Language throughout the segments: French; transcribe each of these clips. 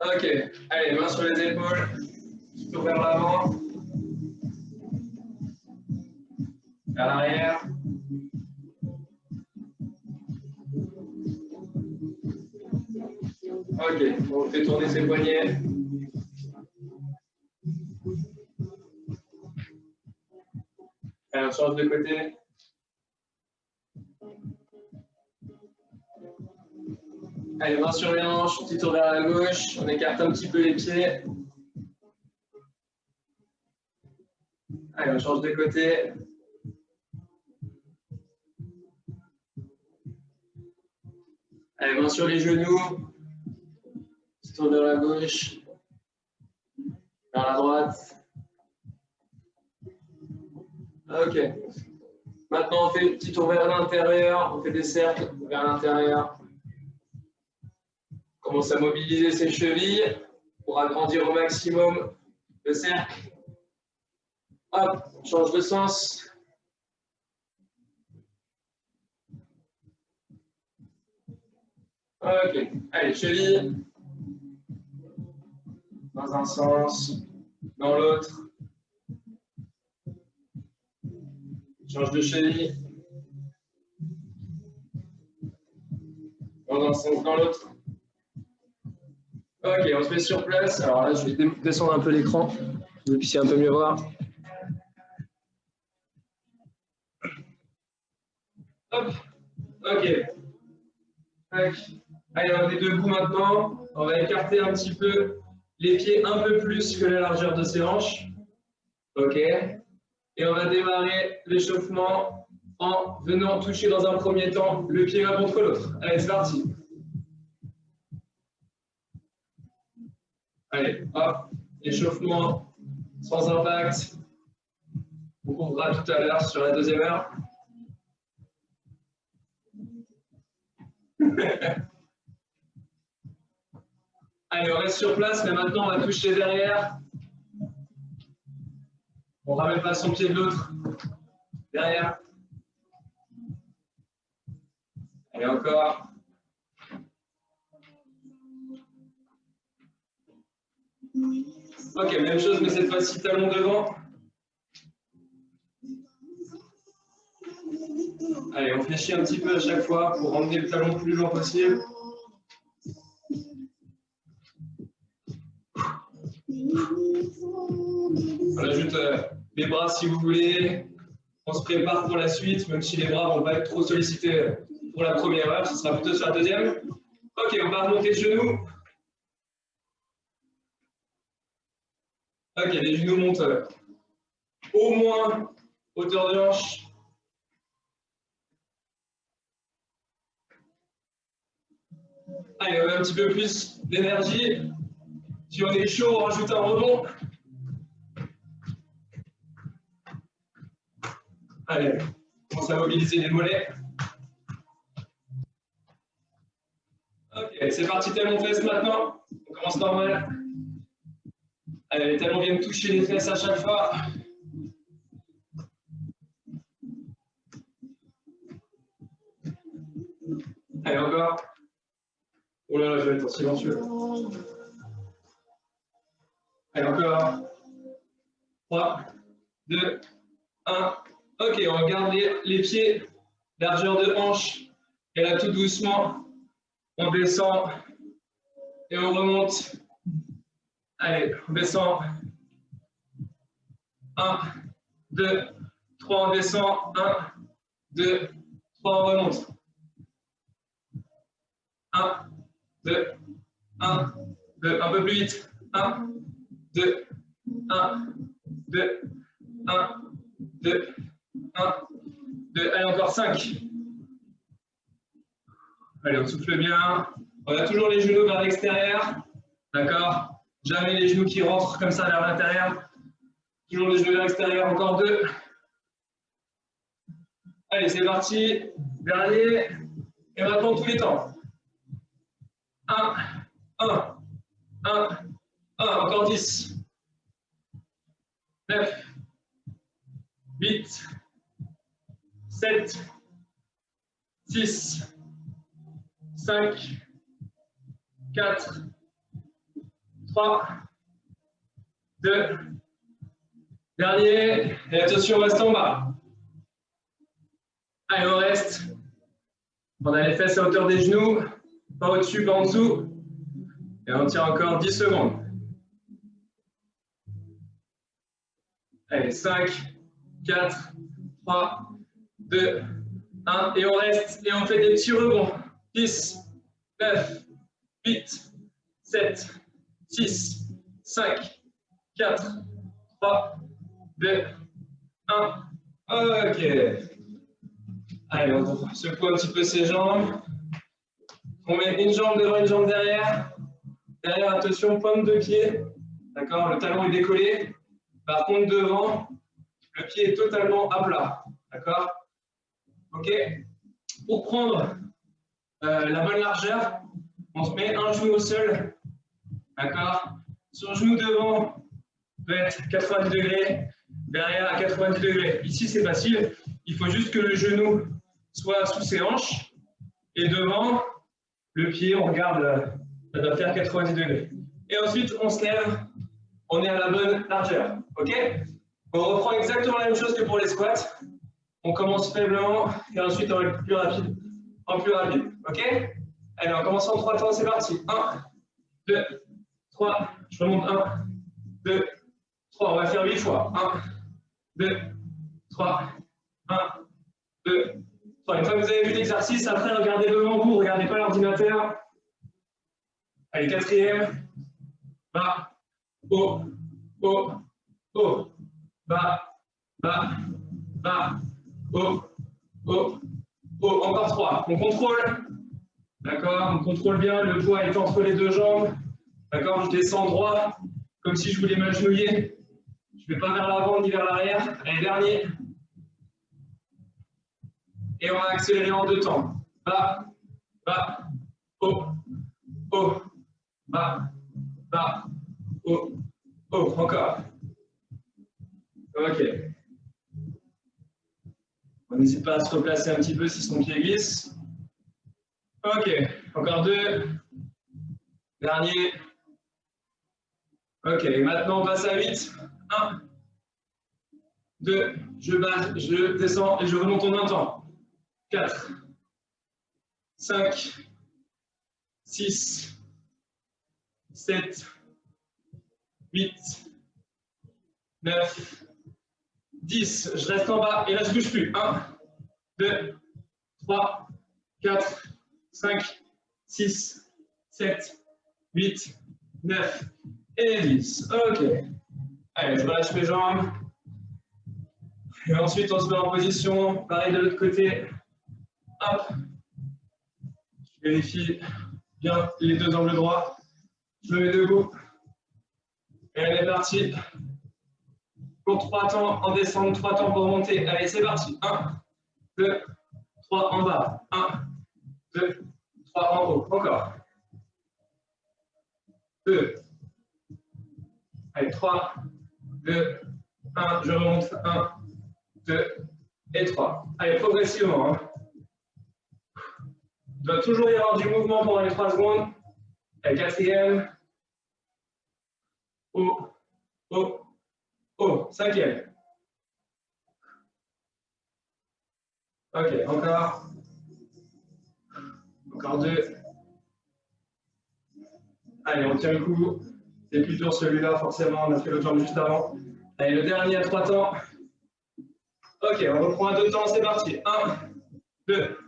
Ok, allez, main sur les épaules, tour vers l'avant, vers l'arrière. Ok, on fait tourner ses poignets. Allez, on change de côté. Allez, main sur les hanches, petit tour vers la gauche, on écarte un petit peu les pieds. Allez, on change de côté. Allez, main sur les genoux, petit tour vers la gauche, vers la droite. Ok. Maintenant, on fait un petit tour vers l'intérieur, on fait des cercles vers l'intérieur. On commence à mobiliser ses chevilles pour agrandir au maximum le cercle. Hop, on change de sens. Ok, allez, cheville. Dans un sens, dans l'autre. Change de cheville. Dans un sens, dans l'autre. Ok, on se met sur place. Alors là, je vais descendre un peu l'écran pour que vous puissiez un peu mieux voir. Hop, ok. Allez, on est debout maintenant. On va écarter un petit peu les pieds un peu plus que la largeur de ses hanches. Ok. Et on va démarrer l'échauffement en venant toucher dans un premier temps le pied l'un contre l'autre. Allez, c'est parti. Allez, hop, échauffement sans impact. On couvrira tout à l'heure sur la deuxième heure. Allez, on reste sur place, mais maintenant on va toucher derrière. On ne ramène pas son pied de l'autre. Derrière. Allez, encore. Ok, même chose, mais cette fois-ci talon devant. Allez, on fléchit un petit peu à chaque fois pour emmener le talon le plus loin possible. On ajoute les bras si vous voulez. On se prépare pour la suite, même si les bras ne vont pas être trop sollicités pour la première heure, ce sera plutôt sur la deuxième. Ok, on va remonter le genou. Ok, les genoux montent au moins hauteur de hanche. Allez, on met un petit peu plus d'énergie. Si on est chaud, on rajoute un rebond. Allez, on commence à mobiliser les mollets. Ok, c'est parti, talon fesses maintenant. On commence normal. Allez, les talons viennent toucher les fesses à chaque fois. Allez, encore. Oh là là, je vais être silencieux. Allez, encore. 3, 2, 1. Ok, on regarde les pieds, largeur de hanche. Et là, tout doucement, on descend et on remonte. Allez, on descend. 1, 2, 3, on descend. 1, 2, 3, on remonte. 1, 2, 1, 2, un peu plus vite. 1, 2, 1, 2, 1, 2, 1, 2. Allez, encore 5. Allez, on souffle bien. On a toujours les genoux vers l'extérieur. D'accord? Jamais les genoux qui rentrent comme ça vers l'intérieur. Toujours les genoux vers l'extérieur. Encore 2. Allez, c'est parti. Dernier. Et maintenant, tous les temps. 1, 1, 1, 1. Encore 10. 9, 8, 7, 6, 5, 4, 3, 2, dernier, et attention, on reste en bas. Allez, on reste. On a les fesses à hauteur des genoux, pas au-dessus, pas en dessous. Et on tient encore 10 secondes. Allez, 5, 4, 3, 2, 1. Et on reste et on fait des petits rebonds. 10, 9, 8, 7, 6, 5, 4, 3, 2, 1. Ok. Allez, on secoue un petit peu ses jambes. On met une jambe devant, une jambe derrière. Derrière, attention, pointe de pied. D'accord, le talon est décollé. Par contre, devant, le pied est totalement à plat. D'accord? Ok? Pour prendre la bonne largeur, on se met un genou au sol. D'accord? Son genou devant peut être 90 degrés, derrière à 90 degrés. Ici, c'est facile. Il faut juste que le genou soit sous ses hanches. Et devant, le pied, on regarde, ça doit faire 90 degrés. Et ensuite, on se lève, on est à la bonne largeur. Ok? On reprend exactement la même chose que pour les squats. On commence faiblement et ensuite on va être plus rapide, en plus rapide. Ok? Allez, on commence en 3 temps, c'est parti. 1, 2, 3, je remonte 1, 2, 3. On va faire 8 fois. 1, 2, 3, 1, 2, 3. Une fois que vous avez vu l'exercice, après regardez devant vous, regardez pas l'ordinateur. Allez, quatrième. Bas, haut, haut, haut. Bas, bas, bas, haut, haut, haut. Encore 3. On contrôle. D'accord? On contrôle bien. Le poids est entre les deux jambes. D'accord? Je descends droit, comme si je voulais m'agenouiller. Je ne vais pas vers l'avant ni vers l'arrière. Allez, dernier. Et on va accélérer en 2 temps. Bas, bas, haut, haut, bas, bas, haut, haut. Encore. Ok. On n'hésite pas à se replacer un petit peu si son pied glisse. Ok. Encore 2. Dernier. Ok. Maintenant, on passe à 8. 1, 2. Je descends et je remonte en un temps. 4, 5, 6, 7, 8, 9, 10. Je reste en bas et là, je ne bouge plus. 1, 2, 3, 4, 5, 6, 7, 8, 9 et 10. Ok. Allez, je relâche mes jambes. Et ensuite, on se met en position. Pareil de l'autre côté. Hop. Je vérifie bien les deux angles droits. Je me mets debout. Et elle est partie. Pour 3 temps en descente, 3 temps pour monter. Allez, c'est parti. 1, 2, 3 en bas. 1, 2, 3 en haut. Encore. 2. Allez, 3, 2, 1. Je remonte. 1, 2 et 3. Allez, progressivement. Hein. Il doit toujours y avoir du mouvement pendant les 3 secondes. Allez, quatrième. Haut, haut, haut. Cinquième. Ok, encore. Encore 2. Allez, on tient le coup. C'est plus dur celui-là, forcément. On a fait l'autre jambe juste avant. Allez, le dernier à 3 temps. Ok, on reprend à 2 temps, c'est parti. 1, 2,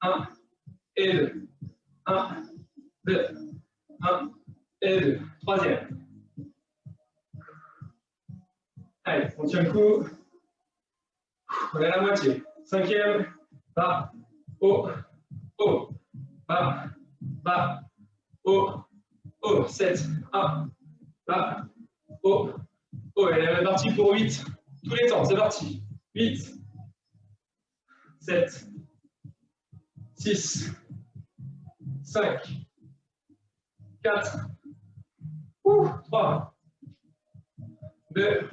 1 et 2. 1, 2, 1 et 2. Troisième. Allez, on tient le coup. On est à la moitié. Cinquième. Bas, haut, haut. Bas, bas, haut, haut. 7. 1. Bas, haut, haut. Elle est partie pour 8. Tous les temps, c'est parti. 8, 7, 6, 5, 4, 3, 2,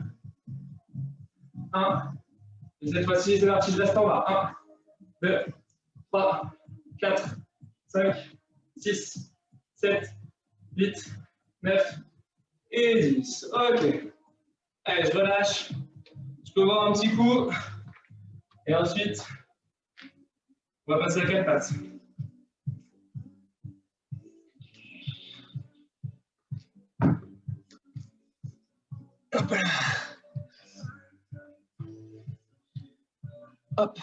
1. Et cette fois-ci, c'est parti, je reste en bas. 1, 2, 3, 4, 5, 6, 7, 8, 9 et 10. Ok. Allez, je relâche. Je peux voir un petit coup. Et ensuite, on va passer à 4 pattes. Hop là. Hop.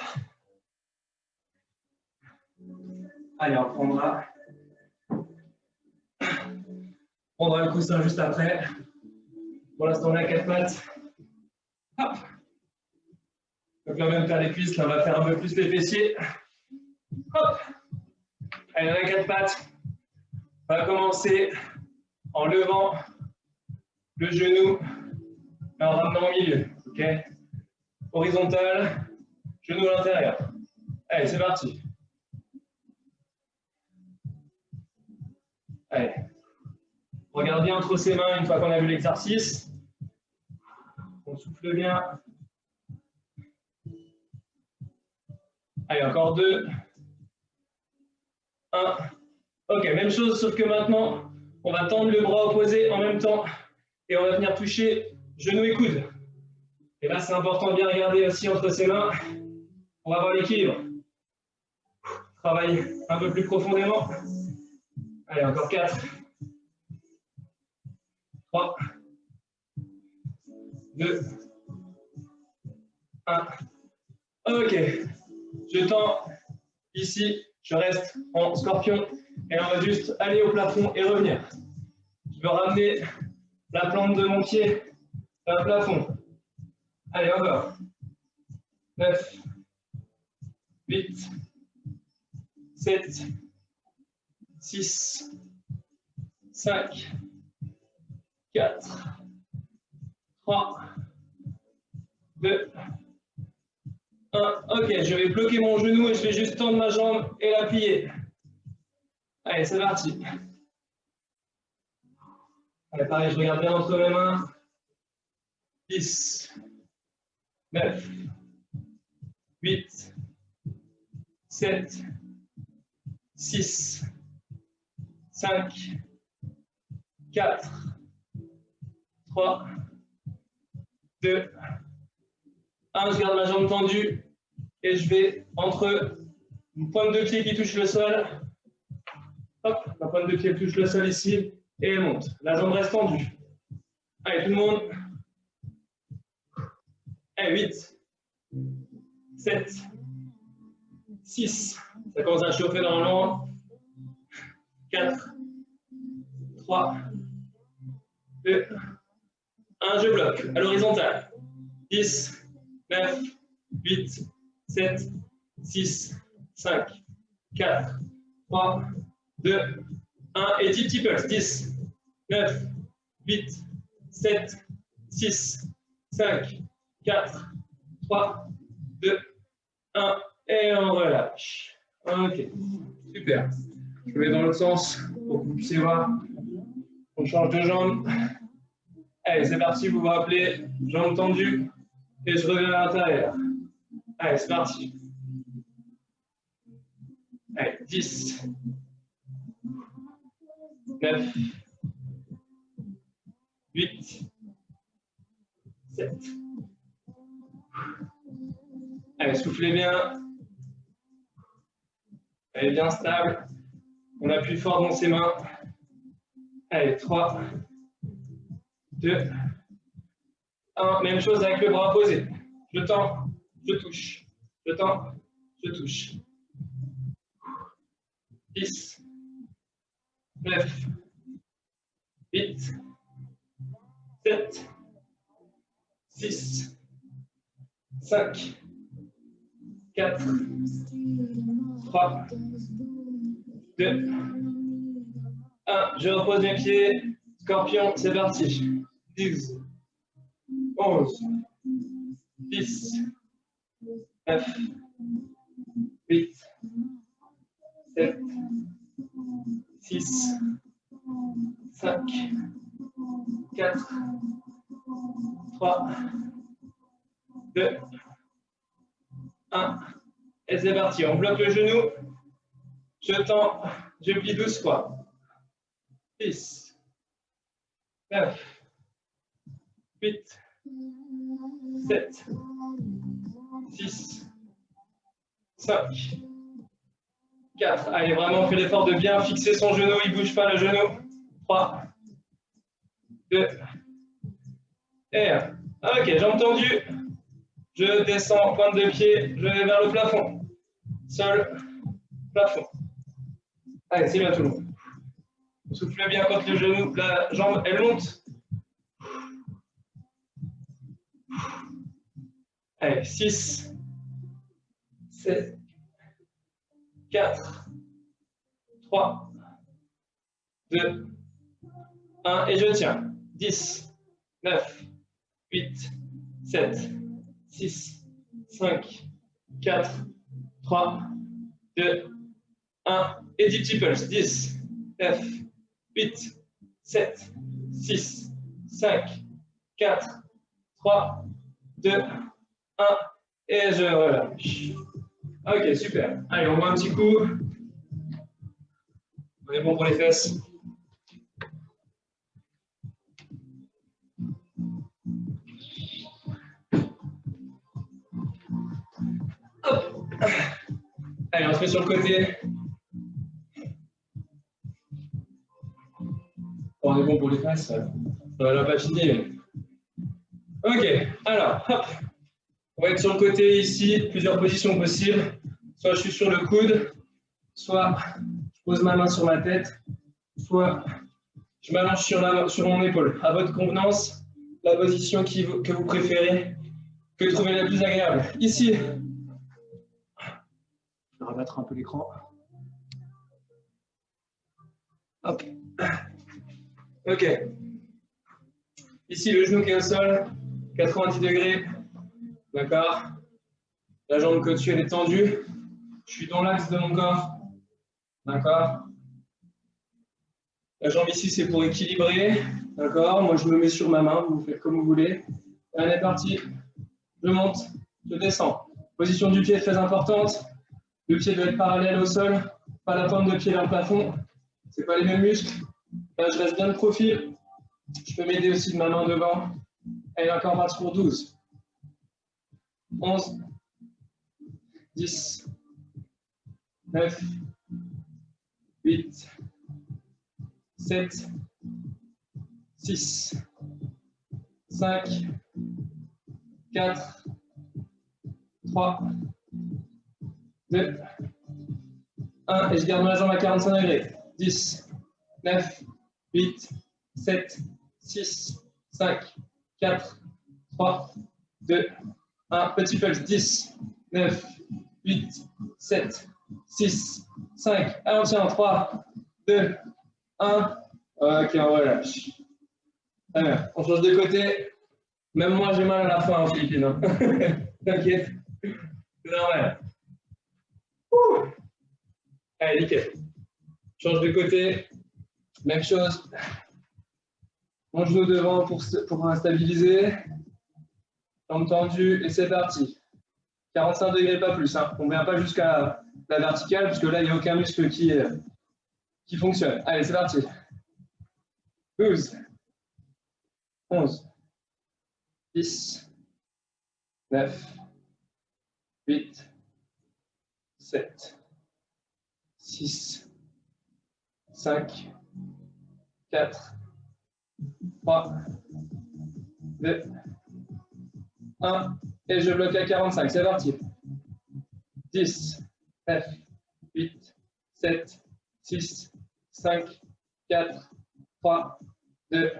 Allez, on prendra le coussin juste après. Pour l'instant, on a 4 pattes. Hop. Donc là, même faire les cuisses, là, on va faire un peu plus les fessiers. Hop. Allez, on a 4 pattes. On va commencer en levant le genou et en ramenant au milieu. Ok. Horizontal, genou à l'intérieur. Allez, c'est parti. Allez. Regarde bien entre ses mains une fois qu'on a vu l'exercice. On souffle bien. Allez, encore 2. 1. Ok, même chose, sauf que maintenant, on va tendre le bras opposé en même temps et on va venir toucher genou et coude. Et là, c'est important de bien regarder aussi entre ses mains pour avoir l'équilibre. Travaille un peu plus profondément. Allez, encore 4. 3. 2. 1. Ok. Je tends ici, je reste en scorpion et on va juste aller au plafond et revenir. Je veux ramener la plante de mon pied vers le plafond. Allez, encore. 9, 8, 7, 6, 5, 4, 3, 2, 1. Ok, je vais bloquer mon genou et je vais juste tendre ma jambe et la plier. Allez, c'est parti. Allez, pareil, je regarde bien entre mes mains. 10, 9, 8, 7, 6, 5, 4, 3, 2, 1. Je garde ma jambe tendue et je vais entre une pointe de pied qui touche le sol. Hop, la pointe de pied touche le sol ici et elle monte. La jambe reste tendue. Allez, tout le monde. Allez, 8, 7, 6. Ça commence à chauffer normalement. 4, 3, 2, 1. Je bloque à l'horizontale. 10, 9, 8, 7, 6, 5, 4, 3, 2, 1. Et 10 petits pulses. 10, 9, 8, 7, 6, 5, 4, 3, 2, 1. Et on relâche. Ok, super. Je vais dans l'autre sens pour que vous puissiez voir. On change de jambe. Allez, c'est parti, vous vous rappelez, jambes tendues et je reviens à l'intérieur. Allez, c'est parti. Allez, 10, 9, 8, 7. Allez, soufflez bien. Elle est bien stable. On appuie fort dans ses mains. Allez, 3, 2, 1. Même chose avec le bras opposé. Je tends, je touche. Je tends, je touche. 10, 9, 8, 7, 6, 5, 4, 3, 2, 1. Je repose mes pieds. Scorpion, c'est parti. 10, 11, 10, 9, 8, 7, 6, 5, 4, 3, 2, 1. Et c'est parti. On bloque le genou. Je tends, je plie 12 fois. 10, 9, 8, 7, 6, 5, 4. Allez, vraiment, fait l'effort de bien fixer son genou, il ne bouge pas le genou. 3, 2, et 1. Ok, jambes tendues. Je descends, pointe de pied, je vais vers le plafond. Sol, plafond. Allez, c'est bien tout le monde. Soufflez bien quand le genou, la jambe, elle monte. Allez, 6, 7, 4, 3, 2, 1, et je tiens. 10, 9, 8, 7, 6, 5, 4, 3, 2, 1, et 10 petits pulses. 10, 9, 8, 7, 6, 5, 4, 3, 2, 1, et je relâche. Ok, super. Allez, on voit un petit coup. On est bon pour les fesses. Hop. Allez, on se met sur le côté. On est bon pour les fesses, ça va la patiner. Ok, alors, hop. On va être sur le côté ici, plusieurs positions possibles. Soit je suis sur le coude, soit je pose ma main sur ma tête, soit je m'allonge sur mon épaule. À votre convenance, la position que vous préférez, que vous trouvez la plus agréable. Ici, je vais rabattre un peu l'écran. Hop. Ok. Ici, le genou qui est au sol, 90 degrés. D'accord. La jambe au-dessus, elle est tendue. Je suis dans l'axe de mon corps. D'accord. La jambe ici, c'est pour équilibrer. D'accord. Moi, je me mets sur ma main. Vous faites comme vous voulez. On est parti. Je monte, je descends. Position du pied très importante. Le pied doit être parallèle au sol. Pas la pointe de pied vers le plafond. Ce n'est pas les mêmes muscles. Là, je reste bien de profil. Je peux m'aider aussi de ma main devant. Allez, encore parti pour 12. 11. 10. 9. 8. 7. 6. 5. 4. 3. 2. 1. Et je garde ma jambe à 45 degrés. 10. 9. 8. 7. 6. 5. 4. 3. 2. 1. Petit pulse. 10. 9. 8. 7. 6. 5. Allez, on tient. 3. 2. 1. Ok, on relâche. Très bien. On change de côté. Même moi, j'ai mal à la fin en Philippines. Hein. T'inquiète. C'est normal. Ouh. Allez, nickel. Change de côté. Même chose. Mon genou devant pour stabiliser. Jambes tendues et c'est parti. 45 degrés, pas plus. Hein. On ne vient pas jusqu'à la verticale parce que là, il n'y a aucun muscle qui fonctionne. Allez, c'est parti. 12. 11. 10. 9. 8. 7. 6. 5. 4. 3. 2. 1. Et je bloque à 45. C'est parti. 10. 9. 8. 7. 6. 5. 4. 3. 2.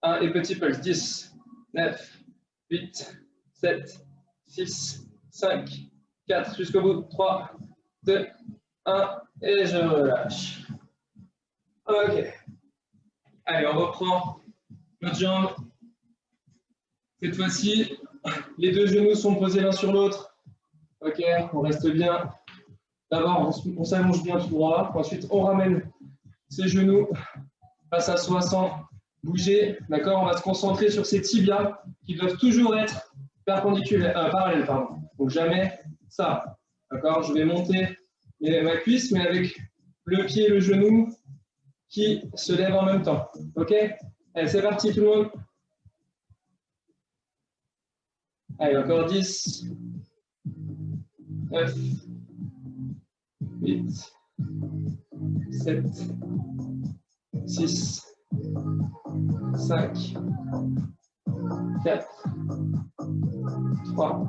1. Et petit pulse. 10. 9. 8. 7. 6. 5. 4. Jusqu'au bout. 3. 2. 1. Et je relâche. Ok. Allez, on reprend notre jambe. Cette fois-ci, les deux genoux sont posés l'un sur l'autre. Ok, on reste bien. D'abord, on s'allonge bien tout droit. Ensuite, on ramène ses genoux face à soi sans bouger. D'accord, on va se concentrer sur ces tibias qui doivent toujours être parallèles. Donc jamais ça. D'accord, je vais monter ma cuisse, mais avec le pied et le genou qui se lèvent en même temps. Ok, allez, c'est parti tout le monde. Allez, encore 10, 9, 8, 7, 6, 5, 4, 3,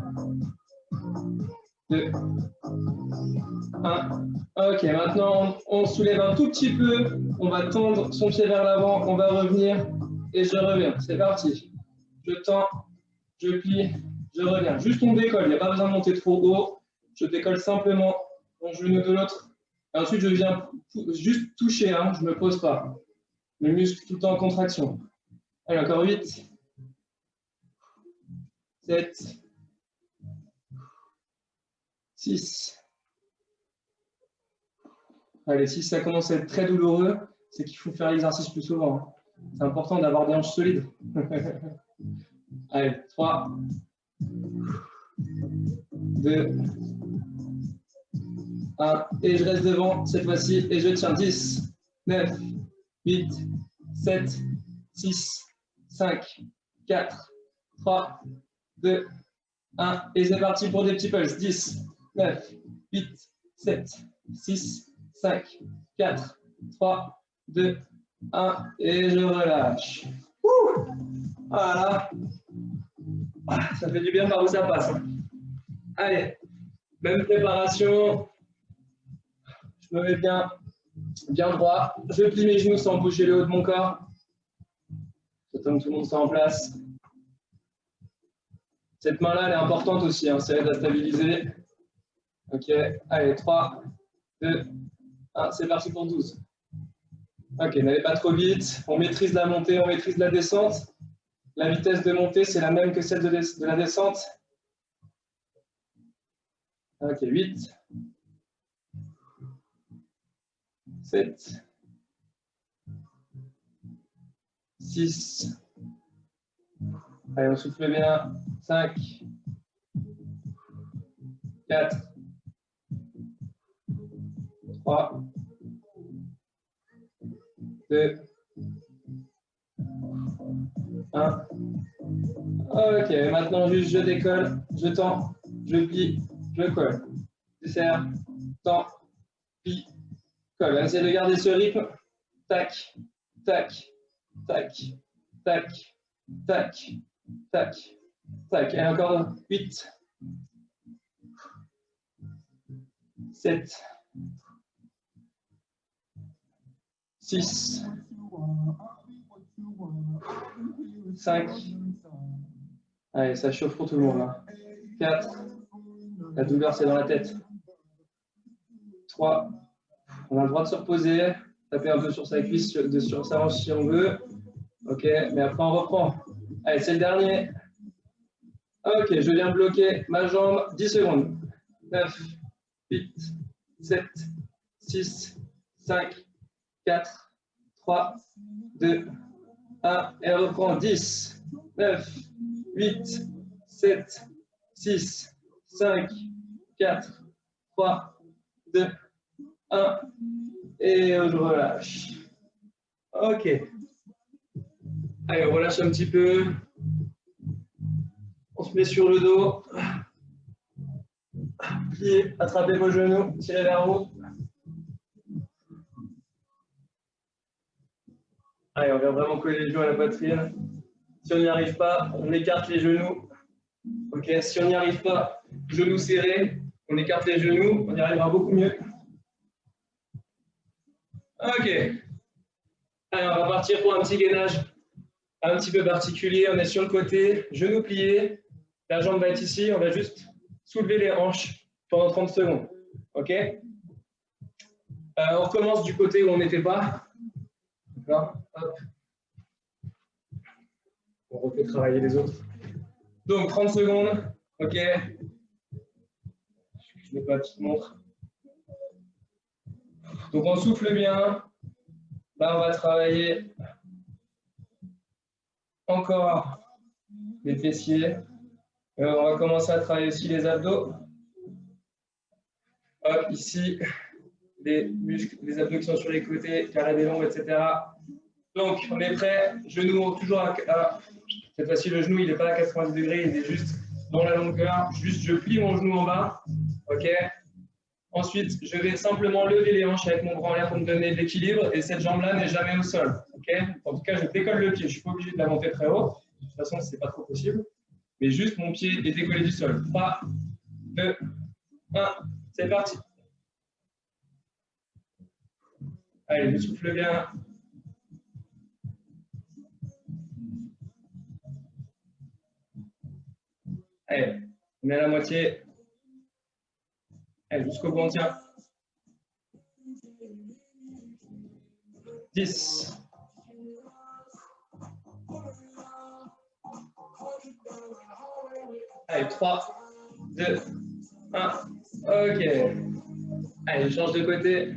2, 1. Ok, maintenant on soulève un tout petit peu, on va tendre son pied vers l'avant, on va revenir et je reviens. C'est parti. Je tends, je plie, je reviens. Juste on décolle, il n'y a pas besoin de monter trop haut. Je décolle simplement mon genou de l'autre. Ensuite, je viens juste toucher, hein, je ne me pose pas. Le muscle tout le temps en contraction. Allez, encore 8, 7, 6. Allez, si ça commence à être très douloureux, c'est qu'il faut faire l'exercice plus souvent. C'est important d'avoir des hanches solides. Allez, 3, 2, 1. Et je reste devant cette fois-ci et je tiens. 10, 9, 8, 7, 6, 5, 4, 3, 2, 1. Et c'est parti pour des petits pulses. 10, 9, 8, 7, 6, 5, 4, 3, 2, 1. Et je relâche. Ouh, voilà. Ça fait du bien par où ça passe. Allez, même préparation. Je me mets bien droit. Je plie mes genoux sans bouger le haut de mon corps. J'attends que tout le monde soit en place. Cette main-là, elle est importante aussi, hein, ça aide à stabiliser. Ok, allez, 3, 2, 1, c'est parti pour 12. Ok, n'allez pas trop vite. On maîtrise la montée, on maîtrise la descente. La vitesse de montée, c'est la même que celle de la descente. Ok, 8, 7, 6. Allez, on souffle bien. 5, 4, 3, 2, 1. Ok, maintenant juste je décolle, je tends, je plie, je colle. Je serre, tends, plie, colle. Essayez de garder ce rythme. Tac, tac, tac, tac, tac, tac, tac. Et encore 8, 7, 6, 5. Allez, ça chauffe pour tout le monde. 4. La douleur, c'est dans la tête. 3. On a le droit de se reposer. Taper un peu sur sa cuisse, sur sa hanche si on veut. Ok, mais après on reprend. Allez, c'est le dernier. Ok, je viens bloquer ma jambe. 10 secondes. 9, 8, 7, 6, 5, 4, 3, 2, 1. Et on reprend. 10, 9, 8, 7, 6, 5, 4, 3, 2, 1. Et je relâche. Ok. Allez, on relâche un petit peu. On se met sur le dos. Pliez, attrapez vos genoux, tirez vers haut. Allez, on vient vraiment coller les genoux à la poitrine. Si on n'y arrive pas, on écarte les genoux. Ok, si on n'y arrive pas, genoux serrés, on écarte les genoux, on y arrivera beaucoup mieux. Ok. Allez, on va partir pour un petit gainage un petit peu particulier. On est sur le côté, genoux pliés. La jambe va être ici, on va juste soulever les hanches pendant 30 secondes. Ok. On recommence du côté où on n'était pas. D'accord. Hop. On refait travailler les autres. Donc 30 secondes. Ok. Je mets pas la petite montre. Donc on souffle bien. Là, on va travailler encore les fessiers. On va commencer à travailler aussi les abdos. Hop, ici, les muscles, les abdos qui sont sur les côtés, carré des lombes, etc. Donc, on est prêt. Genou toujours à... Cette fois-ci, le genou, il n'est pas à 90 degrés, il est juste dans la longueur. Juste, je plie mon genou en bas. OK. Ensuite, je vais simplement lever les hanches avec mon bras en l'air pour me donner de l'équilibre. Et cette jambe-là n'est jamais au sol. OK. En tout cas, je décolle le pied. Je ne suis pas obligé de la monter très haut. De toute façon, ce n'est pas trop possible. Mais juste, mon pied est décollé du sol. 3, 2, 1. C'est parti. Allez, je souffle bien. Allez, on met à la moitié. Allez, jusqu'au bout, on tient. 10. Allez, 3, 2, 1. OK. Allez, je change de côté.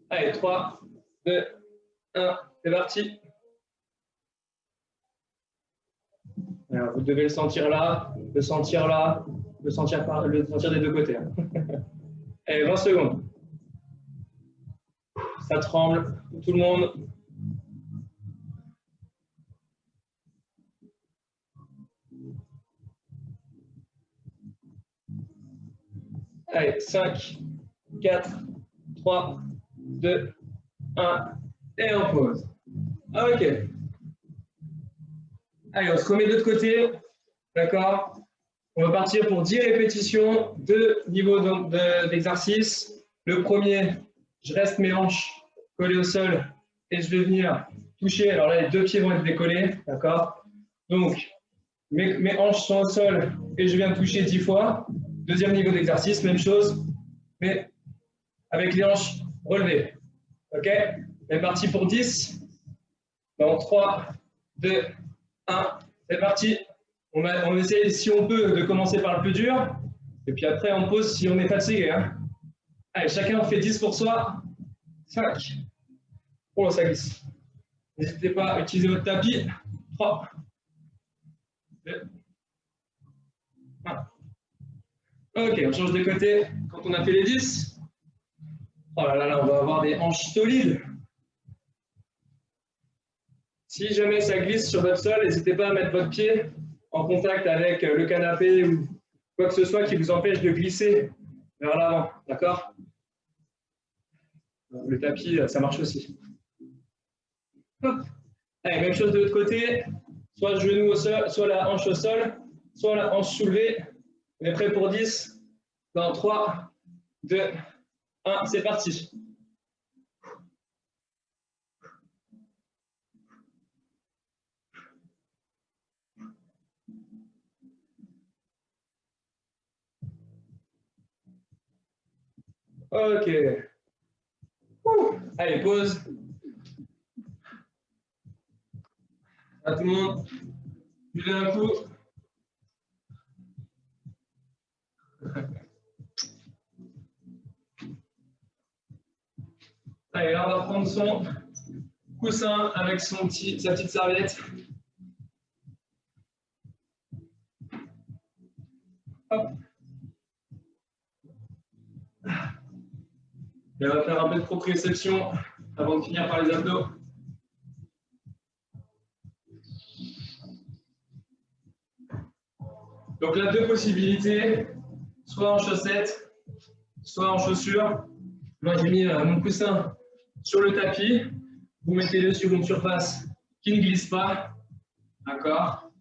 Allez, 3, 2, 1. C'est parti. Alors, vous devez le sentir là, le sentir là, le sentir des deux côtés. Allez, 20 secondes. Ça tremble, tout le monde. Allez, 5, 4, 3, 2, 1. Et on pose. OK. Allez, on se remet de l'autre côté. D'accord? On va partir pour 10 répétitions, 2 niveaux d'exercice. Le premier, je reste mes hanches collées au sol et je vais venir toucher. Alors là, les deux pieds vont être décollés. D'accord? Donc, mes hanches sont au sol et je viens toucher 10 fois. Deuxième niveau d'exercice, même chose, mais avec les hanches relevées. OK? On est parti pour 10. Dans 3, 2, 1. C'est parti. On essaie, si on peut, de commencer par le plus dur. Et puis après, on pose si on est fatigué. Hein. Allez, chacun fait 10 pour soi. 5. Oh, ça glisse. N'hésitez pas à utiliser votre tapis. 3, 2, 1. OK, on change de côté quand on a fait les 10. Oh là là, on va avoir des hanches solides. Si jamais ça glisse sur votre sol, n'hésitez pas à mettre votre pied en contact avec le canapé ou quoi que ce soit qui vous empêche de glisser vers l'avant. D'accord? Le tapis, ça marche aussi. Hop. Allez, même chose de l'autre côté. Soit le genou au sol, soit la hanche au sol, soit la hanche soulevée. On est prêt pour 10. Dans 3, 2, 1, c'est parti. OK. Allez, pause. À tout le monde. Buvez un coup. Allez, là, on va prendre son coussin avec sa petite serviette. Hop. Et on va faire un peu de proprioception avant de finir par les abdos. Donc là, deux possibilités, soit en chaussettes, soit en chaussures. Moi, j'ai mis mon coussin sur le tapis. Vous mettez-le sur une surface qui ne glisse pas. D'accord.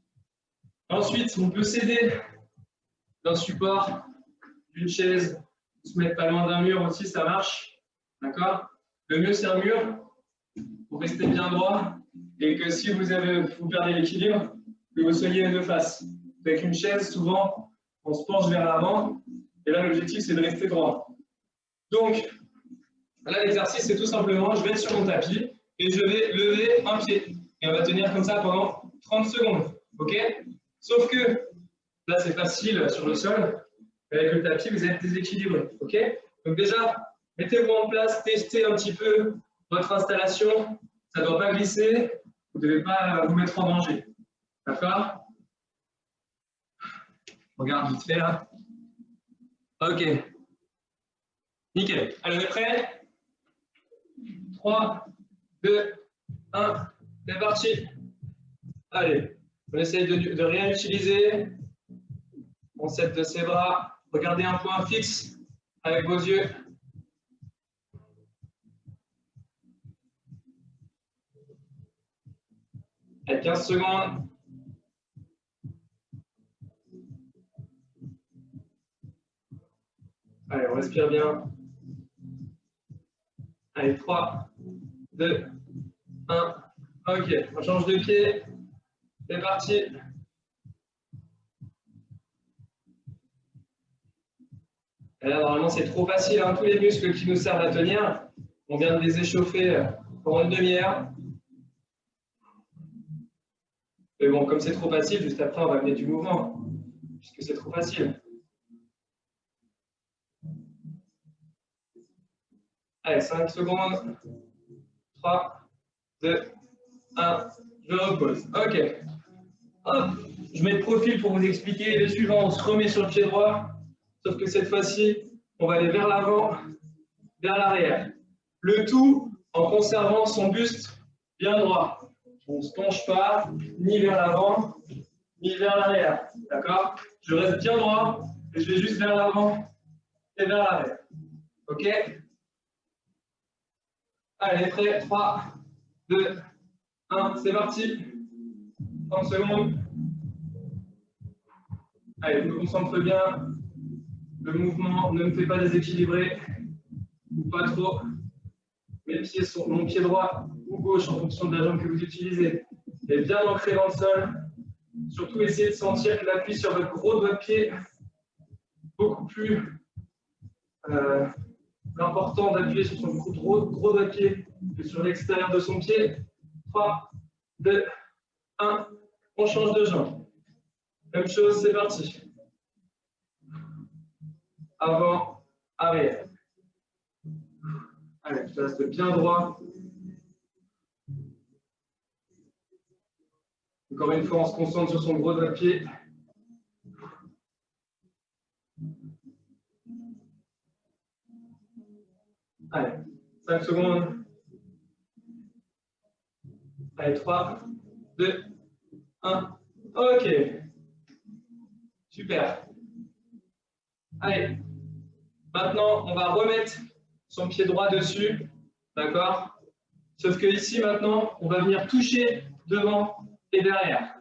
Ensuite, on peut s'aider d'un support, d'une chaise, se mettre pas loin d'un mur aussi, ça marche. D'accord. Le mieux, c'est un mur pour rester bien droit et que si vous perdez l'équilibre, que vous soyez de face. Avec une chaise, souvent, on se penche vers l'avant et là, l'objectif, c'est de rester droit. Donc, là, l'exercice, c'est tout simplement, je vais être sur mon tapis et je vais lever un pied. Et on va tenir comme ça pendant 30 secondes. OK? Sauf que là, c'est facile sur le sol. Avec le tapis, vous êtes déséquilibré. OK? Donc déjà, mettez-vous en place, testez un petit peu votre installation. Ça ne doit pas glisser. Vous ne devez pas vous mettre en danger. D'accord? Regarde vite fait là. OK. Nickel. Allez, on est prêt? 3, 2, 1. C'est parti. Allez, on essaye de rien utiliser. On s'aide de ses bras. Regardez un point fixe avec vos yeux. Allez, 15 secondes. Allez, on respire bien. Allez, 3, 2, 1. Ok, on change de pied. C'est parti. Et là, normalement, c'est trop facile. Hein. Tous les muscles qui nous servent à tenir, on vient de les échauffer pour une demi-heure. Mais bon, comme c'est trop facile, juste après, on va amener du mouvement, puisque c'est trop facile. Allez, 5 secondes. 3, 2, 1. Je repose. OK. Hop. Je mets de profil pour vous expliquer. Le suivant, on se remet sur le pied droit. Sauf que cette fois-ci, on va aller vers l'avant, vers l'arrière. Le tout en conservant son buste bien droit. On ne se penche pas, ni vers l'avant, ni vers l'arrière. D'accord? Je reste bien droit et je vais juste vers l'avant et vers l'arrière. OK? Allez, prêt? 3, 2, 1, c'est parti. 30 secondes. Allez, je me concentre bien. Le mouvement ne me fait pas déséquilibrer, ou pas trop. Mes pieds sont, mon pied droit ou gauche en fonction de la jambe que vous utilisez, est bien ancré dans le sol. Surtout, essayez de sentir que l'appui sur votre gros doigt de pied beaucoup plus important d'appuyer sur son gros doigt de pied que sur l'extérieur de son pied. 3, 2, 1, on change de jambe. Même chose, c'est parti. Avant, arrière. Allez, tu restes bien droit. Encore une fois, on se concentre sur son gros doigt de pied. Allez, 5 secondes. Allez, 3, 2, 1. OK. Super. Allez. Maintenant, on va remettre son pied droit dessus. D'accord? Sauf que ici, maintenant, on va venir toucher devant et derrière.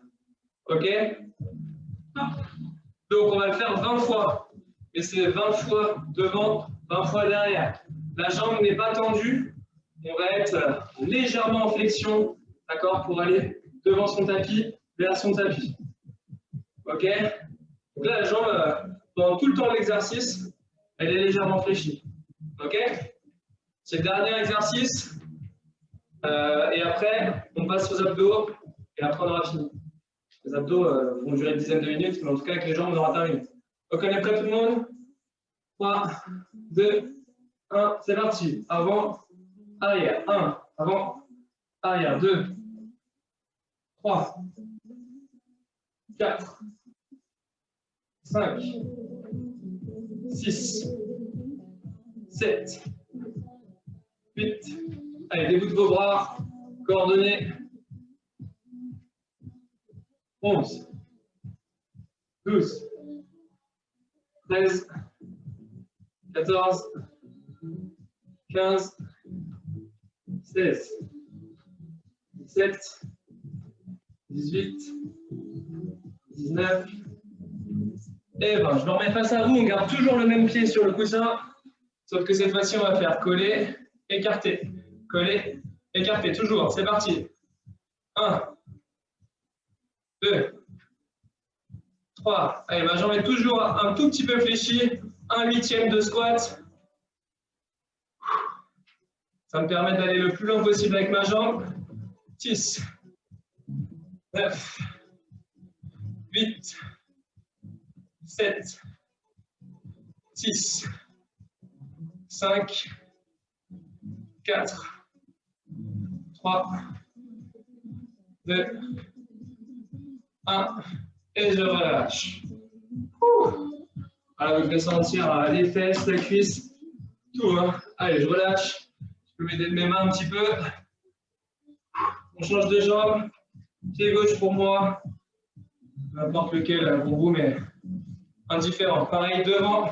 OK? Donc, on va le faire 20 fois. Et c'est 20 fois devant, 20 fois derrière. La jambe n'est pas tendue. On va être légèrement en flexion, d'accord, pour aller devant son tapis, vers son tapis. OK? Donc là, la jambe, pendant tout le temps de l'exercice, elle est légèrement fléchie. OK? C'est le dernier exercice. Et après, on passe aux abdos. Et après, on aura fini. Les abdos vont durer une dizaine de minutes, mais en tout cas, avec les jambes, on aura terminé. Donc, on est prêt tout le monde? 3, 2, 1, c'est parti. Avant, arrière. 1, avant, arrière. 2, 3, 4, 5, 6, 7, 8. Allez, débout de vos bras, coordonnés. 11, 12, 13, 14, 15, 16, 17, 18, 19 et 20. Je me remets face à vous, on garde toujours le même pied sur le coussin, sauf que cette fois-ci, on va faire coller, écarter, coller, écarter, toujours, c'est parti. 1, 2, 3. Allez, ma jambe est toujours un tout petit peu fléchie. 1/8 de squat. Ça me permet d'aller le plus loin possible avec ma jambe. 10, 9, 8, 7, 6, 5, 4, 3, 2, 1, et je relâche. Alors, vous pouvez sentir les fesses, la cuisse, tout. Hein. Allez, je relâche. Je peux m'aider de mes mains un petit peu. On change de jambe. Pied gauche pour moi. N'importe lequel pour vous, mais indifférent. Pareil, devant,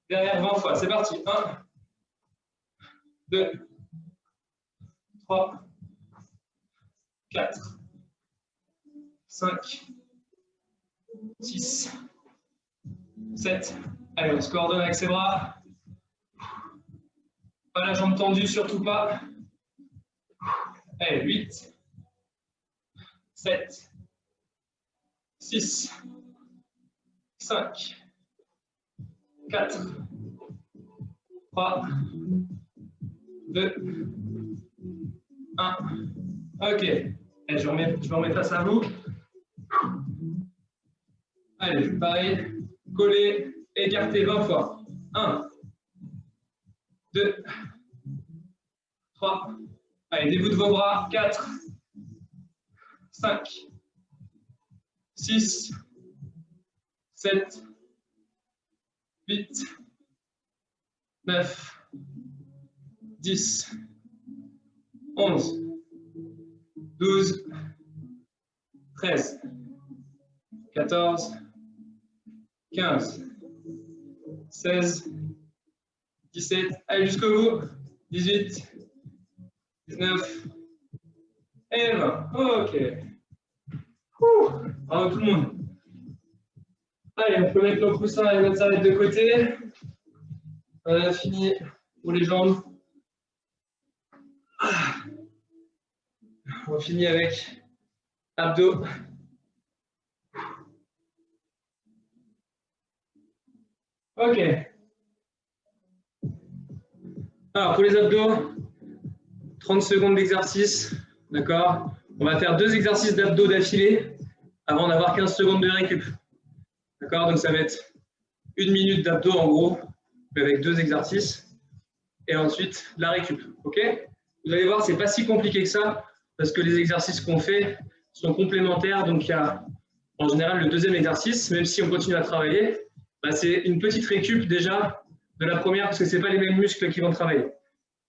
derrière 20 fois. C'est parti. 1, 2, 3, 4, 5, 6, 7. Allez, on se coordonne avec ses bras. Pas la jambe tendue, surtout pas. Allez, 8, 7, 6, 5, 4, 3, 2, 1. Ok. Allez, je me remets face à vous. Allez, pareil. Coller, écarter 20 fois. 1, 2, 3. Allez, débout de vos bras. 4, 5, 6, 7, 8, 9, 10, 11, 12, 13, 14, 15, 16, 17, allez jusqu'au bout, 18, 19 et 20. Ok. Bravo tout le monde. Allez, on peut mettre le coussin et mettre ça de côté. On a fini pour les jambes. On finit avec abdos. Ok. Alors, pour les abdos, 30 secondes d'exercice. D'accord? On va faire 2 exercices d'abdos d'affilée avant d'avoir 15 secondes de récup. D'accord? Donc, ça va être 1 minute d'abdos en gros, mais avec 2 exercices. Et ensuite, la récup. Ok? Vous allez voir, ce n'est pas si compliqué que ça parce que les exercices qu'on fait sont complémentaires. Donc, il y a en général le deuxième exercice, même si on continue à travailler, bah, c'est une petite récup déjà de la première parce que ce n'est pas les mêmes muscles qui vont travailler.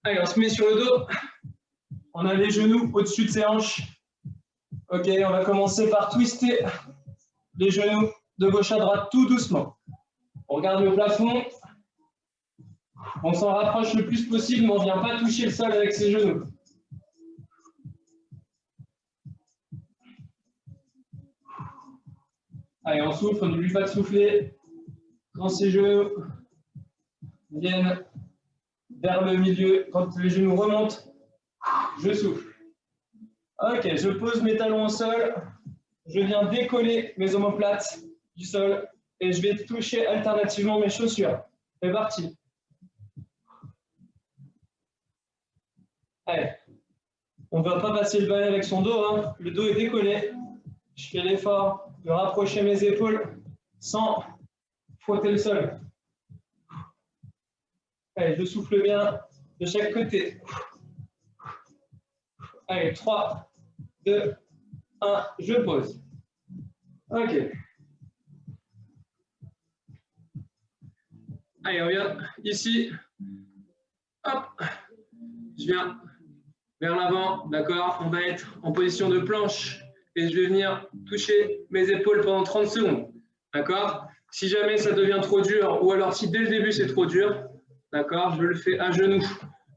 Allez, on se met sur le dos. On a les genoux au-dessus de ses hanches. Ok, on va commencer par twister les genoux de gauche à droite tout doucement. On regarde le plafond. On s'en rapproche le plus possible, mais on ne vient pas toucher le sol avec ses genoux. Allez, on souffle, on n'oublie pas de souffler. Quand ses genoux viennent vers le milieu, quand les genoux remontent, je souffle. Ok, je pose mes talons au sol. Je viens décoller mes omoplates du sol et je vais toucher alternativement mes chaussures. C'est parti. Allez. On ne va pas passer le balai avec son dos, hein. Le dos est décollé. Je fais l'effort de rapprocher mes épaules sans frotter le sol. Allez, je souffle bien de chaque côté. Allez, 3, 2, 1, je pose. Ok. Allez, on vient ici. Hop. Je viens vers l'avant, d'accord? On va être en position de planche et je vais venir toucher mes épaules pendant 30 secondes, d'accord? Si jamais ça devient trop dur ou alors si dès le début c'est trop dur, d'accord, je le fais à genoux.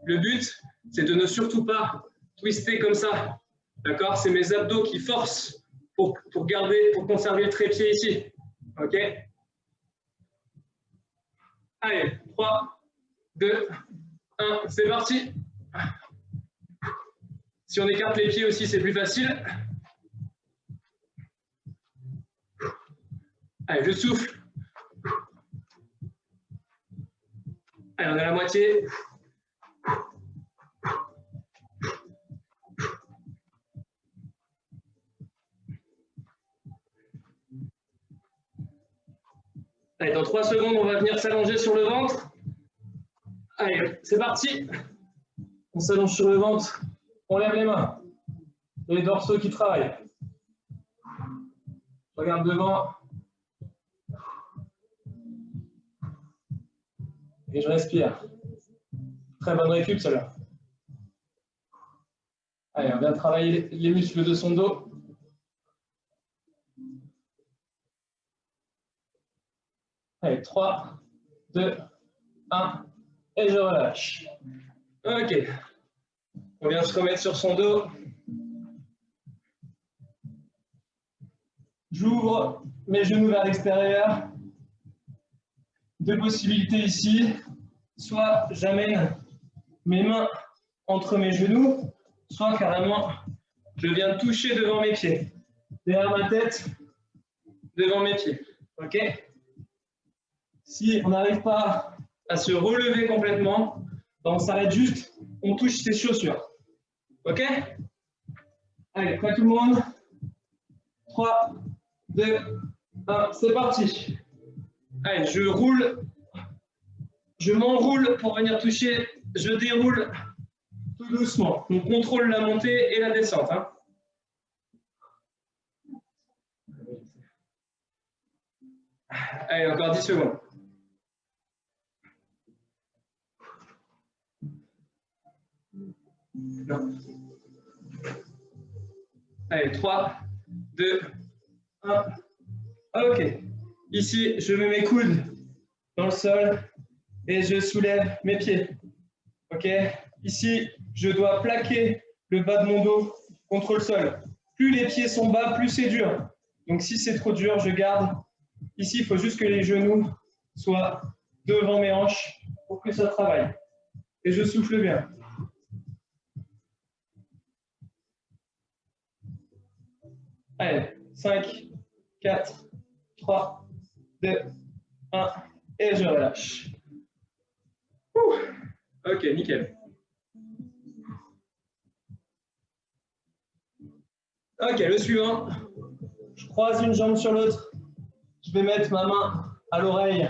Le but, c'est de ne surtout pas twister comme ça, d'accord? C'est mes abdos qui forcent pour conserver le trépied ici, ok? Allez, 3, 2, 1, c'est parti. Si on écarte les pieds aussi, c'est plus facile. Allez, je souffle. Allez, on est à la moitié. Allez, dans 3 secondes, on va venir s'allonger sur le ventre. Allez, c'est parti. On s'allonge sur le ventre. On lève les mains. Les dorsaux qui travaillent. Je regarde devant. Et je respire. Très bonne récup, celle-là. Allez, on vient travailler les muscles de son dos. Allez, 3, 2, 1, et je relâche. Ok. On vient se remettre sur son dos. J'ouvre mes genoux vers l'extérieur. Deux possibilités ici. Soit j'amène mes mains entre mes genoux, soit carrément je viens toucher devant mes pieds. Derrière ma tête, devant mes pieds. Ok? Si on n'arrive pas à se relever complètement, on s'arrête juste, on touche ses chaussures. Ok? Allez, prêt tout le monde? 3, 2, 1, c'est parti. Allez, je roule, je m'enroule pour venir toucher, je déroule tout doucement. On contrôle la montée et la descente. Hein. Allez, encore 10 secondes. Non. Allez, 3, 2, 1. Ok. Ici, je mets mes coudes dans le sol et je soulève mes pieds. Ok. Ici, je dois plaquer le bas de mon dos contre le sol. Plus les pieds sont bas, plus c'est dur. Donc si c'est trop dur, je garde. Ici, il faut juste que les genoux soient devant mes hanches pour que ça travaille. Et je souffle bien. Allez, 5, 4, 3, 2, 1, et je relâche. Ouh. Ok, nickel. Ok, le suivant. Je croise une jambe sur l'autre. Je vais mettre ma main à l'oreille.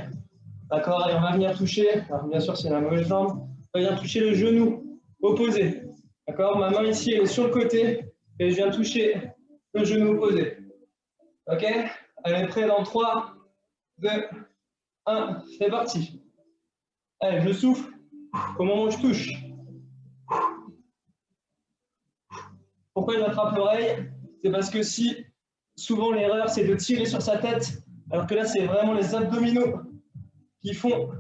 D'accord? Et on va venir toucher. Alors, bien sûr, c'est la mauvaise jambe. On va venir toucher le genou opposé. D'accord? Ma main ici, elle est sur le côté. Et je viens toucher le genou opposé. Ok? Allez, prêt dans 3, 2, 1. C'est parti. Allez, je souffle au moment où je touche. Pourquoi j'attrape l'oreille? C'est parce que si, souvent l'erreur, c'est de tirer sur sa tête, alors que là, c'est vraiment les abdominaux qui font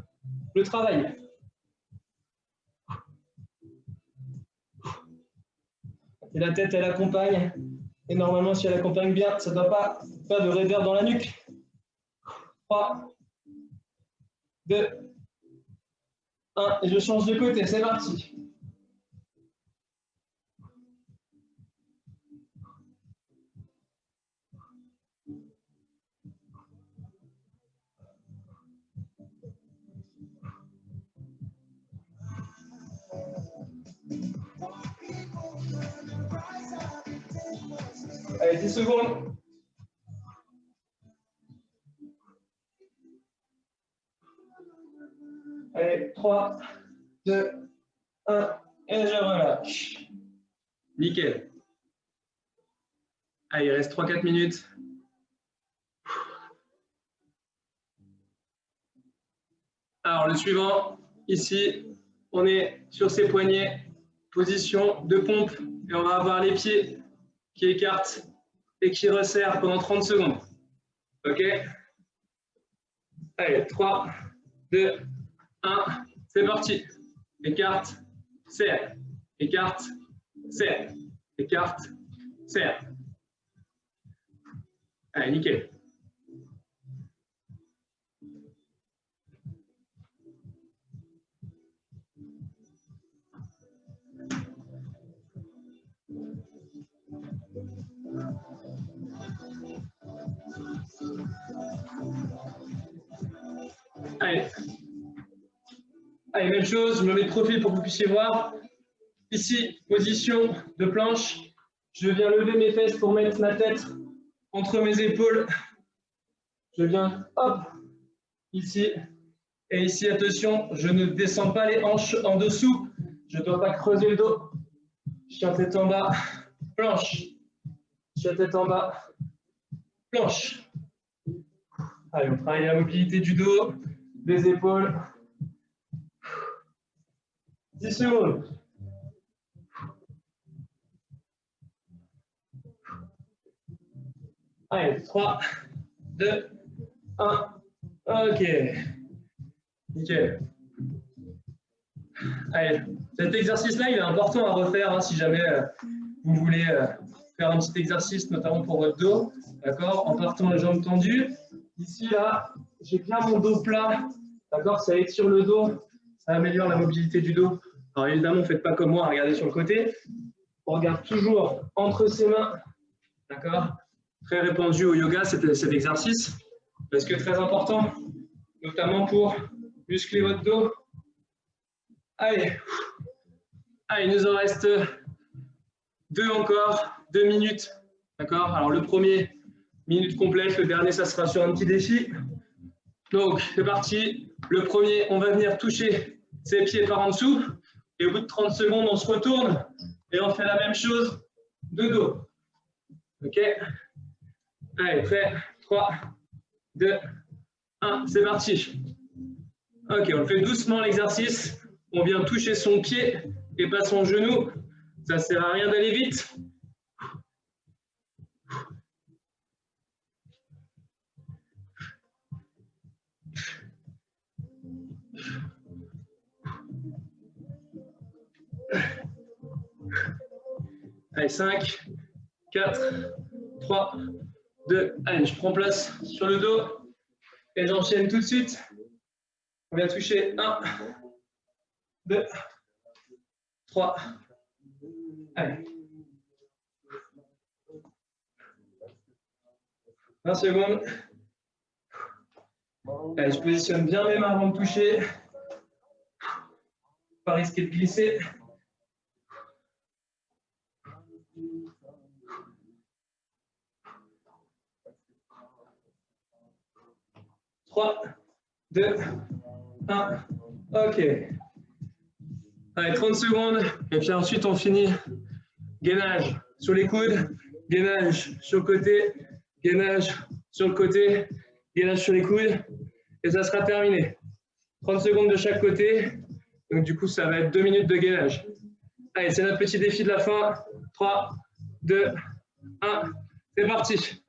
le travail. Et la tête, elle accompagne. Et normalement, si elle accompagne bien, ça ne doit pas faire de raideur dans la nuque. 3, 2, 1. Et je change de côté. C'est parti. Allez, 10 secondes. Allez, 3, 2, 1, et je relâche. Nickel. Allez, il reste 3-4 minutes. Alors, le suivant, ici, on est sur ses poignets, position de pompe, et on va avoir les pieds qui écartent et qui resserrent pendant 30 secondes. OK? Allez, 3, 2, 1, c'est parti. Écarte, serre, écarte, serre, écarte, serre. Allez, nickel. Allez. Allez, même chose, je me mets de profil pour que vous puissiez voir. Ici, position de planche. Je viens lever mes fesses pour mettre ma tête entre mes épaules. Je viens, hop, ici. Et ici, attention, je ne descends pas les hanches en dessous. Je ne dois pas creuser le dos. Chien tête en bas, planche. Chien tête en bas, planche. Allez, on travaille la mobilité du dos, des épaules. 10 secondes. Allez, 3, 2, 1. Ok. Nickel. Allez, cet exercice-là, il est important à refaire hein, si jamais vous voulez faire un petit exercice, notamment pour votre dos. D'accord? En partant les jambes tendues. Ici, là, j'ai bien mon dos plat. D'accord? Ça étire le dos. Ça améliore la mobilité du dos. Alors évidemment, ne faites pas comme moi, regardez sur le côté. On regarde toujours entre ses mains. D'accord? Très répandu au yoga, cet exercice. Parce que très important, notamment pour muscler votre dos. Allez. Allez, il nous en reste 2 encore, 2 minutes. D'accord? Alors le premier, minute complète. Le dernier, ça sera sur un petit défi. Donc, c'est parti. Le premier, on va venir toucher ses pieds par en dessous. Et au bout de 30 secondes, on se retourne et on fait la même chose de dos. OK? Allez, prêt? 3, 2, 1, c'est parti. OK, on le fait doucement l'exercice. On vient toucher son pied et pas son genou. Ça ne sert à rien d'aller vite. Allez, 5, 4, 3, 2, allez, je prends place sur le dos et j'enchaîne tout de suite. On vient toucher 1, 2, 3, allez. 20 secondes. Allez, je positionne bien mes mains avant de toucher. Pas risquer de glisser. 3, 2, 1. OK. Allez, 30 secondes. Et puis ensuite, on finit. Gainage sur les coudes, gainage sur le côté, gainage sur le côté, gainage sur les coudes. Et ça sera terminé. 30 secondes de chaque côté. Donc du coup, ça va être 2 minutes de gainage. Allez, c'est notre petit défi de la fin. 3, 2, 1. C'est parti.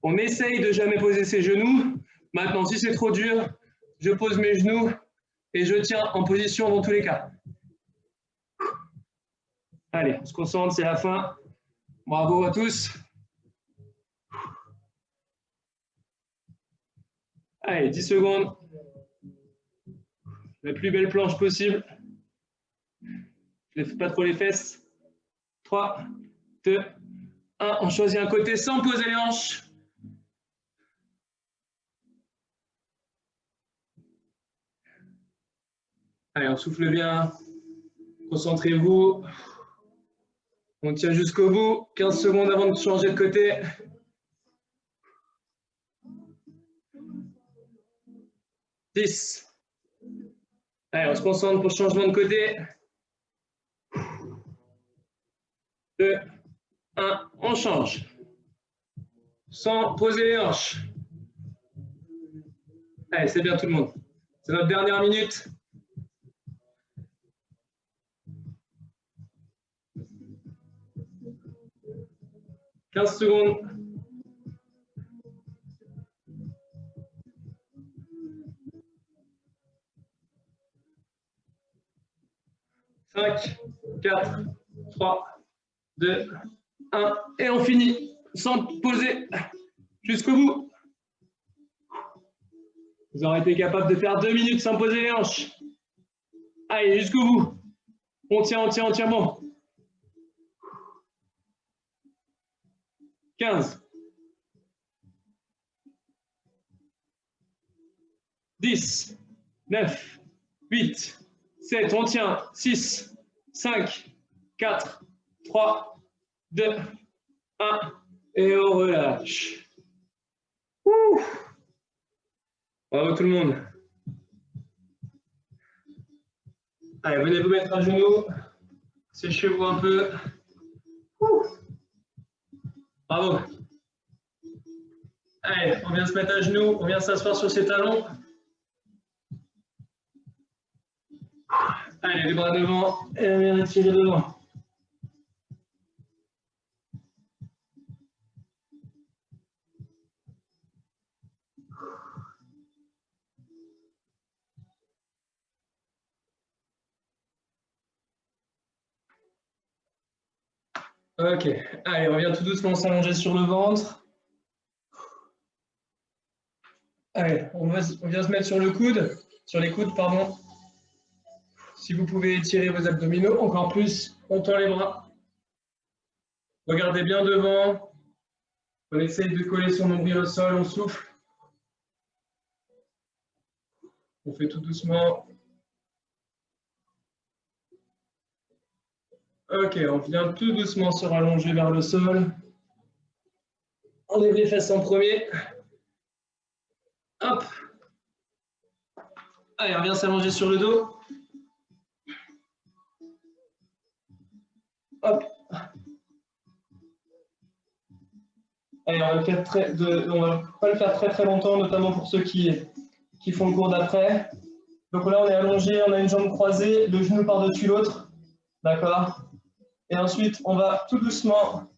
On essaye de jamais poser ses genoux. Maintenant, si c'est trop dur, je pose mes genoux et je tiens en position dans tous les cas. Allez, on se concentre, c'est la fin. Bravo à tous. Allez, 10 secondes. La plus belle planche possible. Je ne fais pas trop les fesses. 3, 2, 1. On choisit un côté sans poser les hanches. Allez, on souffle bien. Concentrez-vous. On tient jusqu'au bout. 15 secondes avant de changer de côté. « 10. Allez, on se concentre pour le changement de côté. 2, 1, on change. Sans poser les hanches. Allez, c'est bien tout le monde. C'est notre dernière minute. « 15 secondes. » 5, 4, 3, 2, 1. Et on finit sans poser jusqu'au bout. Vous aurez été capable de faire 2 minutes sans poser les hanches. Allez, jusqu'au bout. On tient, entièrement. 15. 10. 9. 8. 7. On tient. 6. 5. 4. 3. 2. 1. Et on relâche. Ouh. Bravo tout le monde. Allez, venez vous mettre à genoux. Séchez-vous un peu. Ouh. Bravo. Allez, on vient se mettre à genoux, on vient s'asseoir sur ses talons. Allez, les bras devant et on vient étirer devant. Ok, allez, on vient tout doucement s'allonger sur le ventre. Allez, on vient se mettre sur le coude, sur les coudes, pardon. Si vous pouvez étirer vos abdominaux, encore plus, on tend les bras. Regardez bien devant. On essaye de coller son nombril au sol, on souffle. On fait tout doucement. Ok, on vient tout doucement se rallonger vers le sol. On lève les fesses en premier. Hop. Allez, on vient s'allonger sur le dos. Hop. Allez, on va pas le faire très longtemps, notamment pour ceux qui font le cours d'après. Donc là, on est allongé, on a une jambe croisée, le genou par-dessus l'autre. D'accord? Et ensuite, on va tout doucement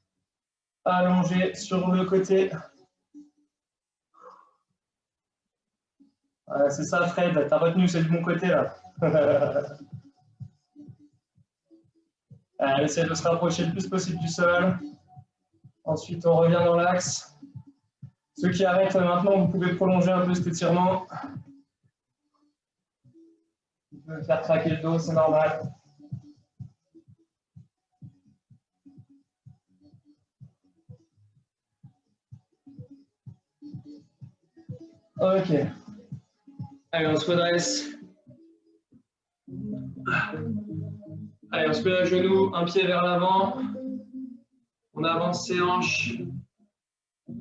allonger sur le côté. C'est ça, Fred, t'as retenu, c'est du bon côté là. Allez, essaye de se rapprocher le plus possible du sol. Ensuite, on revient dans l'axe. Ceux qui arrêtent maintenant, vous pouvez prolonger un peu cet étirement. Vous pouvez faire craquer le dos, c'est normal. Ok. Allez, on se redresse. Allez, on se met à genoux, un pied vers l'avant. On avance ses hanches. On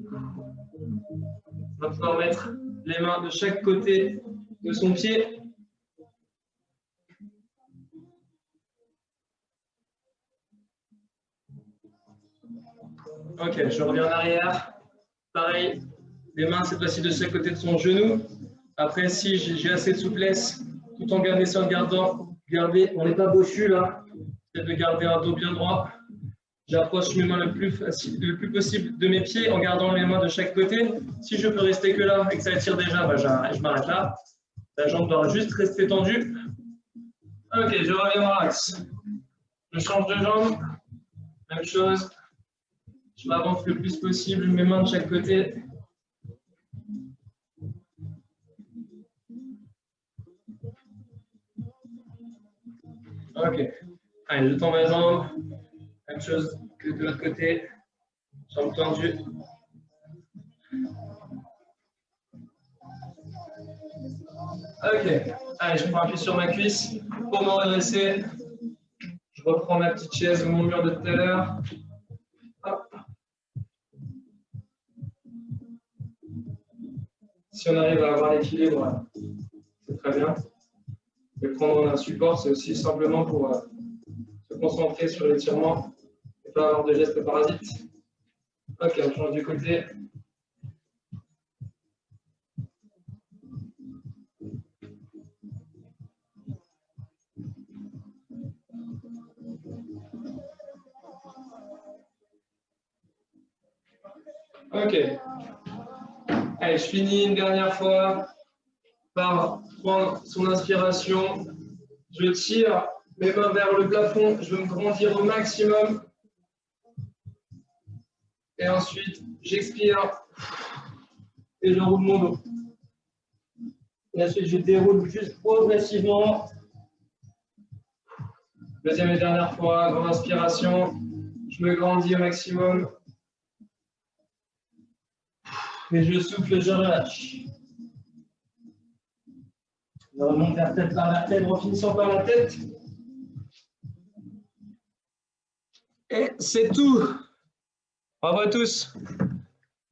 va pouvoir mettre les mains de chaque côté de son pied. Ok, je reviens en arrière. Pareil, les mains cette fois-ci de chaque côté de son genou. Après, si j'ai assez de souplesse, tout en gardant, on n'est pas bossu là, c'est de garder un dos bien droit. J'approche mes mains le plus possible de mes pieds en gardant les mains de chaque côté. Si je peux rester que là et que ça étire déjà, bah, je m'arrête là. La jambe doit juste rester tendue. Ok, je reviens dans l'axe. Je change de jambe. Même chose. Je m'avance le plus possible, mes mains de chaque côté. Ok. Allez, je tends ma jambe. Même chose que de l'autre côté. Jambe tendue. Ok. Allez, je prends un pied sur ma cuisse pour me redresser. Je reprends ma petite chaise ou mon mur de tout à l'heure. Hop. Si on arrive à avoir l'équilibre, c'est très bien. Et prendre un support, c'est aussi simplement pour se concentrer sur l'étirement et pas avoir de gestes parasites. Ok, on change du côté. Ok. Allez, je finis une dernière fois par prendre son inspiration. Je tire mes mains vers le plafond. Je veux me grandir au maximum. Et ensuite, j'expire et je roule mon dos. Et ensuite, je déroule juste progressivement. Deuxième et dernière fois, grande inspiration. Je me grandis au maximum. Et je souffle, je relâche. Je remonte vertèbre par vertèbre en finissant par la tête. Et c'est tout. Bravo à tous.